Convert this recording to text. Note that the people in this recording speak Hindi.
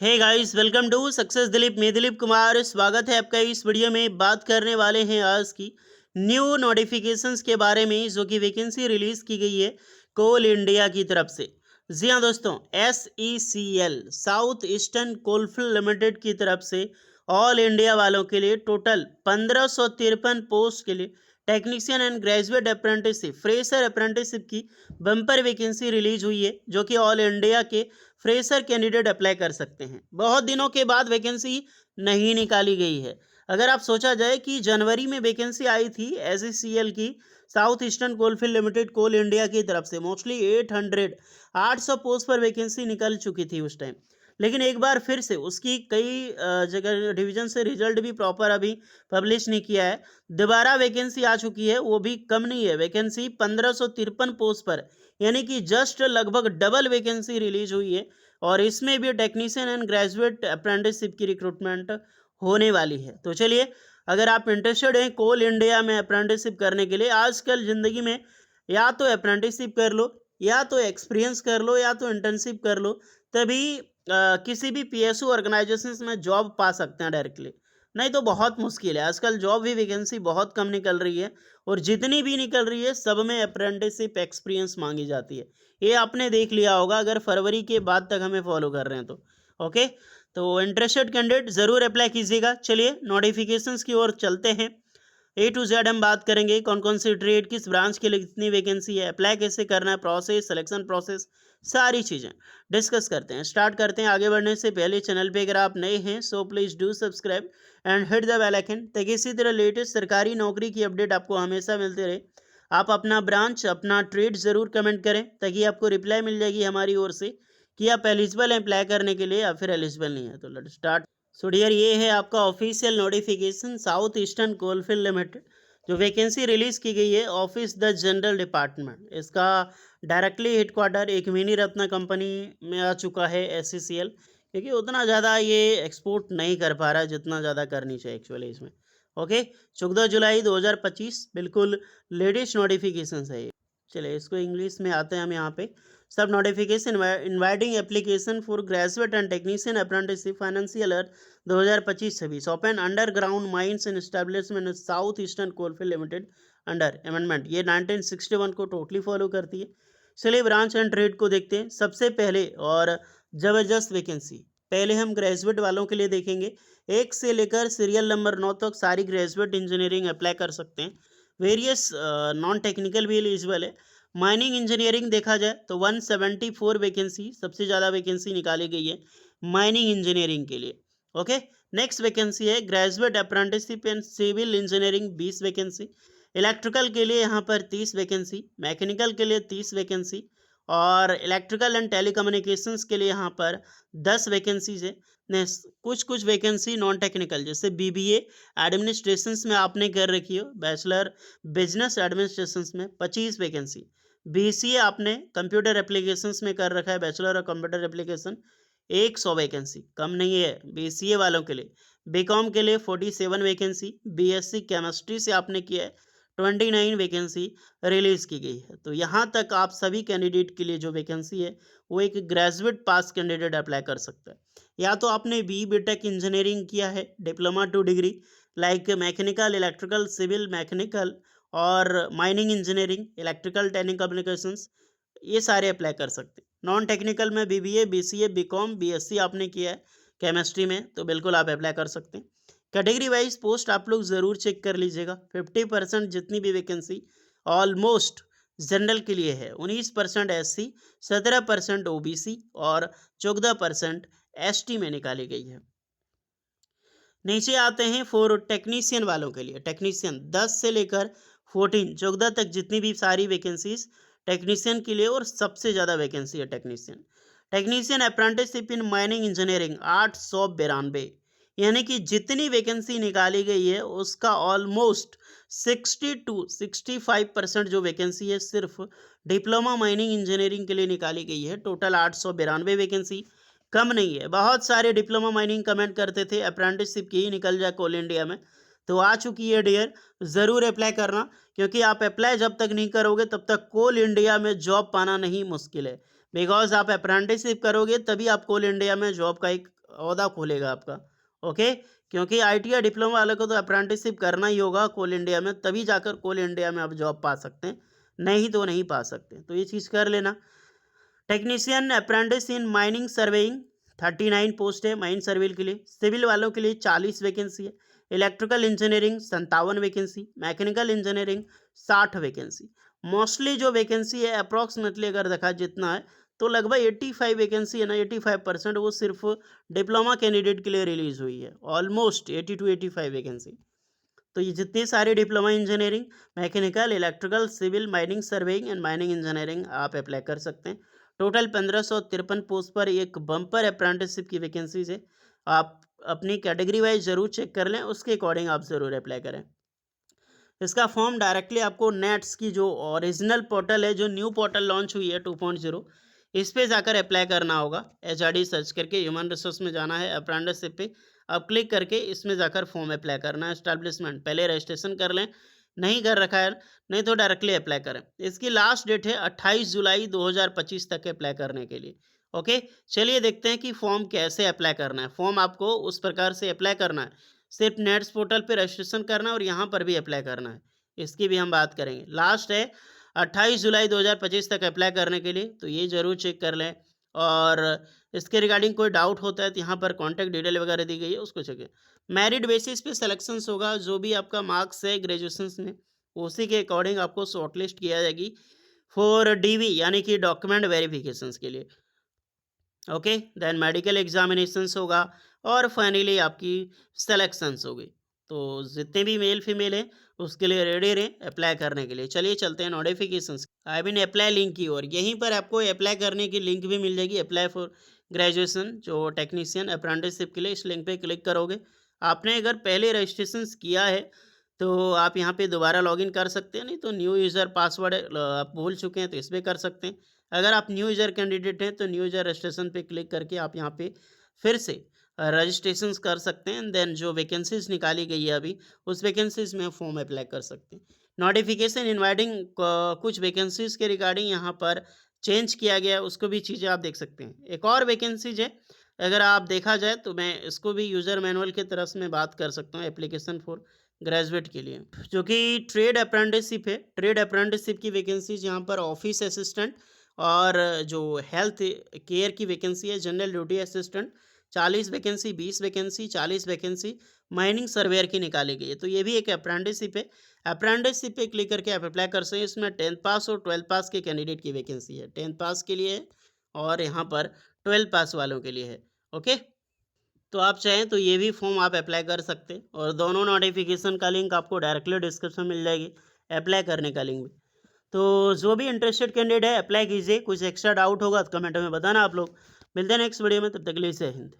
Hey guys, welcome to success Dilip. मैं दिलीप कुमार, स्वागत है आपका। इस वीडियो में बात करने वाले हैं आज की न्यू नोटिफिकेशंस के बारे में, जो कि वैकेंसी रिलीज की गई है कोल इंडिया की तरफ से। जी हाँ दोस्तों, SECL south eastern coalfield limited की तरफ से ऑल इंडिया वालों के लिए टोटल 1553 पोस्ट के लिए technician and graduate apprenticeship, fresher apprenticeship की बम्पर वैकेंसी रिलीज हुई है, जो कि ऑल इंडिया के फ्रेशर कैंडिडेट अप्लाई कर सकते हैं। बहुत दिनों के बाद वैकेंसी नहीं निकाली गई है। अगर आप सोचा जाए कि जनवरी में वैकेंसी आई थी SECL की, साउथ ईस्टर्न कोलफील्ड लिमिटेड कोल इंडिया की तरफ से मोस्टली 800 पोस्ट पर वैकेंसी निकल चुकी थी उस टाइम। लेकिन एक बार फिर से उसकी कई जगह डिवीजन से रिजल्ट भी प्रॉपर अभी पब्लिश नहीं किया है। दोबारा वैकेंसी आ चुकी है, वो भी कम नहीं है। वैकेंसी 1553 पोस्ट पर, यानी कि जस्ट लगभग डबल वैकेंसी रिलीज हुई है। और इसमें भी टेक्नीशियन एंड ग्रेजुएट अप्रेंटिसशिप की रिक्रूटमेंट होने वाली है। तो चलिए, अगर आप इंटरेस्टेड हैं कोल इंडिया में अप्रेंटिसशिप करने के लिए, आजकल ज़िंदगी में या तो अप्रेंटिसशिप कर लो, या तो एक्सपीरियंस कर लो, या तो इंटर्नशिप कर लो, तभी किसी भी PSU ऑर्गेनाइजेशंस में जॉब पा सकते हैं डायरेक्टली। नहीं तो बहुत मुश्किल है। आजकल जॉब भी वैकेंसी बहुत कम निकल रही है, और जितनी भी निकल रही है सब में अप्रेंटिसशिप एक्सपीरियंस मांगी जाती है। ये आपने देख लिया होगा अगर फरवरी के बाद तक हमें फॉलो कर रहे हैं तो। ओके, तो इंटरेस्टेड कैंडिडेट ज़रूर अप्लाई कीजिएगा। चलिए नोटिफिकेशंस की ओर चलते हैं। A to Z हम बात करेंगे, कौन कौन सी ट्रेड, किस ब्रांच के लिए कितनी वैकेंसी है, अप्लाई कैसे करना है, प्रोसेस, सिलेक्शन प्रोसेस, सारी चीज़ें डिस्कस करते हैं। स्टार्ट करते हैं। आगे बढ़ने से पहले चैनल पे अगर आप नए हैं so please do subscribe and hit the bell icon, ताकि इसी तरह लेटेस्ट सरकारी नौकरी की अपडेट आपको हमेशा मिलती रहे। आप अपना ब्रांच, अपना ट्रेड ज़रूर कमेंट करें, ताकि आपको रिप्लाई मिल जाएगी हमारी ओर से कि आप एलिजिबल हैं अप्लाई करने के लिए या फिर एलिजिबल नहीं है। तो लेट्स स्टार्ट। सो डियर, ये है आपका official notification south eastern coalfield limited, जो वैकेंसी रिलीज की गई है ऑफिस द जनरल डिपार्टमेंट। इसका डायरेक्टली हेडक्वार्टर एक मिनी रत्ना कंपनी में आ चुका है SECL, क्योंकि उतना ज़्यादा ये एक्सपोर्ट नहीं कर पा रहा है जितना ज़्यादा करनी चाहिए एक्चुअली इसमें। ओके, 14 जुलाई 2025 बिल्कुल लेटेस्ट नोटिफिकेशन है ये। चलिए इसको इंग्लिश में आते हैं हम यहाँ पे। सब notification inviting application for graduate and technician apprenticeship financial year 2025-26 open underground mines and establishment south eastern coalfield limited under amendment. ये 1961 को टोटली फॉलो करती है। चलिए ब्रांच एंड ट्रेड को देखते हैं। सबसे पहले और ज़बरदस्त वैकेंसी, पहले हम ग्रेजुएट वालों के लिए देखेंगे। 1 से लेकर सीरियल नंबर 9 तक सारी ग्रेजुएट इंजीनियरिंग अप्लाई कर सकते हैं। वेरियस नॉन टेक्निकल भी एलिजिबल है। माइनिंग इंजीनियरिंग देखा जाए तो 174 वैकेंसी, सबसे ज़्यादा वैकेंसी निकाली गई है माइनिंग इंजीनियरिंग के लिए। ओके, नेक्स्ट वैकेंसी है graduate apprenticeship and civil engineering, 20 vacancy. Electrical के लिए यहाँ पर 30 वैकेंसी, मैकेनिकल के लिए 30 वैकेंसी, और इलेक्ट्रिकल एंड टेलीकम्युनिकेशंस के लिए यहाँ पर 10 वैकेंसीज है। नेक्स्ट कुछ कुछ वैकेंसी नॉन टेक्निकल, जैसे BBA एडमिनिस्ट्रेशंस में आपने कर रखी हो, बैचलर बिजनेस एडमिनिस्ट्रेशंस में 25 वैकेंसी। BCA आपने कंप्यूटर एप्लीकेशंस में कर रखा है, bachelor of computer application, 100 vacancy, कम नहीं है BCA वालों के लिए। BCom के लिए 47 वैकेंसी, BSc केमिस्ट्री से आपने किया है 29 वैकेंसी रिलीज़ की गई है। तो यहाँ तक आप सभी कैंडिडेट के लिए जो वैकेंसी है वो एक ग्रेजुएट पास कैंडिडेट अप्लाई कर सकता है। या तो आपने BTech इंजीनियरिंग किया है, diploma to degree like mechanical, electrical, civil, mechanical और माइनिंग इंजीनियरिंग, इलेक्ट्रिकल, टेलीकम्युनिकेशंस, ये सारे अप्लाई कर सकते हैं। नॉन टेक्निकल में BBA, BCA, BCom, BSc आपने किया है केमिस्ट्री में, तो बिल्कुल आप अप्लाई कर सकते हैं। कैटेगरी वाइज पोस्ट आप लोग ज़रूर चेक कर लीजिएगा। 50% जितनी भी वैकेंसी ऑलमोस्ट जनरल के लिए है, 19% SC, 17% OBC और 14% ST में निकाली गई है। नीचे आते हैं फॉर टेक्नीशियन वालों के लिए। टेक्नीशियन 10 से लेकर 14 तक जितनी भी सारी वैकेंसीज टेक्नीशियन के लिए, और सबसे ज़्यादा वैकेंसी है technician. Technician apprenticeship in mining engineering 892, यानी कि जितनी वैकेंसी निकाली गई है उसका ऑलमोस्ट 60 to 65% जो वैकेंसी है सिर्फ डिप्लोमा माइनिंग इंजीनियरिंग के लिए निकाली गई है। टोटल 892 वैकेंसी, कम नहीं है। बहुत सारे डिप्लोमा माइनिंग कमेंट करते थे अप्रेंटिसशिप की ही निकल जाए कोल इंडिया में, तो आ चुकी है डियर, ज़रूर अप्लाई करना, क्योंकि आप अप्लाई जब तक नहीं करोगे तब तक कोल इंडिया में जॉब पाना नहीं मुश्किल है। बिकॉज आप अप्रेंटिसशिप करोगे तभी आप कोल इंडिया में जॉब का एक ओहदा खोलेगा आपका। ओके, क्योंकि आईटीआई डिप्लोमा वाले को तो अप्रेंटिसशिप करना ही होगा कोल इंडिया में, तभी जाकर कोल इंडिया में आप जॉब पा सकते हैं, नहीं तो नहीं पा सकते। तो ये चीज़ कर लेना। Technician apprentice in mining surveying 39 post है माइन सर्वेल के लिए। सिविल वालों के लिए 40 वैकेंसी है। Electrical engineering 57 vacancy. Mechanical engineering 60 vacancy. Mostly जो वैकेंसी है अप्रॉक्सीमेटली अगर देखा जितना है तो लगभग 85 वैकेंसी है ना, 85% वो सिर्फ डिप्लोमा कैंडिडेट के लिए रिलीज हुई है। Almost 80 to 85 vacancy. तो ये जितनी सारी diploma engineering, mechanical, electrical, civil, mining surveying and mining engineering आप अप्लाई कर सकते हैं। टोटल 1553 पोस्ट पर एक बम्पर अप्रेंटिसशिप की वैकेंसीज है। आप अपनी कैटेगरी वाइज जरूर चेक कर लें, उसके अकॉर्डिंग आप ज़रूर अप्लाई करें। इसका फॉर्म डायरेक्टली आपको नेट्स की जो ओरिजिनल पोर्टल है, जो न्यू पोर्टल लॉन्च हुई है 2.0, इस पे जाकर अप्लाई करना होगा। एचआरडी सर्च करके ह्यूमन रिसोर्स में जाना है, अप्रेंटिसशिप पे अब क्लिक करके इसमें जाकर फॉर्म अप्लाई करना है। एस्टैब्लिशमेंट पहले रजिस्ट्रेशन कर लें, नहीं कर रखा है नहीं तो डायरेक्टली अप्लाई करें। इसकी लास्ट डेट है 28 जुलाई 2025 तक अप्लाई करने के लिए। ओके, चलिए देखते हैं कि फॉर्म कैसे अप्लाई करना है। फॉर्म आपको उस प्रकार से अप्लाई करना है, सिर्फ नेट्स पोर्टल पे रजिस्ट्रेशन करना है और यहाँ पर भी अप्लाई करना है। इसकी भी हम बात करेंगे। लास्ट है 28 जुलाई 2025 तक अप्लाई करने के लिए, तो ये ज़रूर चेक कर लें। और इसके रिगार्डिंग कोई डाउट होता है तो यहाँ पर कॉन्टैक्ट डिटेल वगैरह दी गई है, उसको चेक करें। मेरिट बेसिस पे सिलेक्शंस होगा, जो भी आपका मार्क्स है ग्रेजुएशन में उसी के अकॉर्डिंग आपको शॉर्टलिस्ट किया जाएगी फॉर डीवी यानी कि डॉक्यूमेंट वेरिफिकेशंस के लिए। ओके, देन मेडिकल एग्जामिनेशंस होगा और फाइनली आपकी सिलेक्शंस होगी। तो जितने भी मेल फीमेल हैं उसके लिए रेडी रहें अप्लाई करने के लिए। चलिए चलते हैं notifications I mean apply link की ओर। यहीं पर आपको अप्लाई करने की लिंक भी मिल जाएगी, अप्लाई फॉर ग्रेजुएशन जो टेक्नीशियन अप्रेंटिसशिप के लिए। इस लिंक पे क्लिक करोगे, आपने अगर पहले रजिस्ट्रेशन किया है तो आप यहाँ पे दोबारा लॉगिन कर सकते हैं, नहीं तो न्यू यूज़र पासवर्ड आप भूल चुके हैं तो इस पर कर सकते हैं। अगर आप न्यू यूज़र कैंडिडेट हैं तो न्यू यूज़र रजिस्ट्रेशन पे क्लिक करके आप यहाँ पे फिर से रजिस्ट्रेशन कर सकते हैं। देन जो वैकेंसीज निकाली गई है अभी, उस वैकेंसीज में फॉर्म अप्लाई कर सकते हैं। नोटिफिकेशन इनवाइटिंग कुछ वैकेंसीज के रिगार्डिंग यहाँ पर चेंज किया गया है, उसको भी चीज़ें आप देख सकते हैं। एक और वैकेंसीज है, अगर आप देखा जाए तो मैं इसको भी यूज़र मैनुअल की तरफ से मैं बात कर सकता हूँ, एप्लीकेशन फॉर ग्रेजुएट के लिए, जो कि ट्रेड अप्रेंटिसशिप है। ट्रेड अप्रेंटिसशिप की वैकेंसीज यहाँ पर ऑफिस असिस्टेंट और जो हेल्थ केयर की वैकेंसी है, general duty assistant 40 vacancy, 20 vacancy, 40 vacancy mining surveyor की निकाली गई है। तो ये भी एक अप्रेंटिसशिप है। अप्रेंटिसशिप पे क्लिक करके आप अप्लाई कर सकते हैं। इसमें 10th पास और 12th पास के कैंडिडेट की वैकेंसी है। 10th पास के लिए है और यहाँ पर 12th पास वालों के लिए है। ओके, तो आप चाहें तो ये भी फॉर्म आप अप्लाई कर सकते हैं और दोनों नोटिफिकेशन का लिंक आपको डायरेक्टली डिस्क्रिप्शन में मिल जाएगी, अप्लाई करने का लिंक भी। तो जो भी इंटरेस्टेड कैंडिडेट है अप्लाई कीजिए। कुछ एक्स्ट्रा डाउट होगा तो कमेंट में बताना आप लोग। मिलते हैं नेक्स्ट वीडियो में, तब तक के लिए जय हिंद।